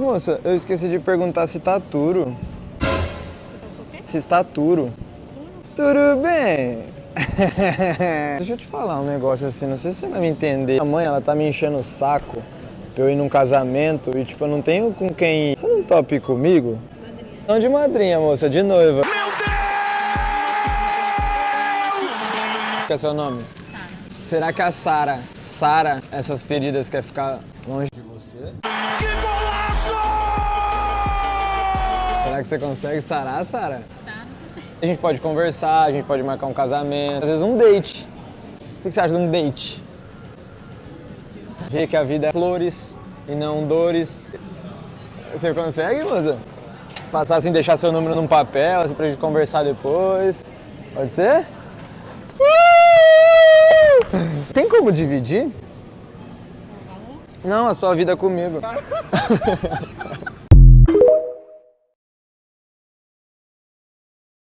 Moça, eu esqueci de perguntar se tá duro. Se está duro. Tudo bem? Deixa eu te falar um negócio assim, não sei se você vai me entender. A mãe, ela tá me enchendo o saco pra eu ir num casamento e, tipo, eu não tenho com quem ir. Você não topa ir comigo? Madrinha. Não de madrinha, moça, de noiva. Meu Deus! Qual é seu nome? Sara. Será que a Sara sara essas feridas quer ficar longe de você? Que golaço! Será que você consegue sarar, Sara? A gente pode conversar, a gente pode marcar um casamento, às vezes um date. O que você acha de um date? Ver que a vida é flores e não dores. Você consegue, moça? Passar assim, deixar seu número num papel, assim, pra gente conversar depois. Pode ser? Tem como dividir? Não, a sua vida comigo.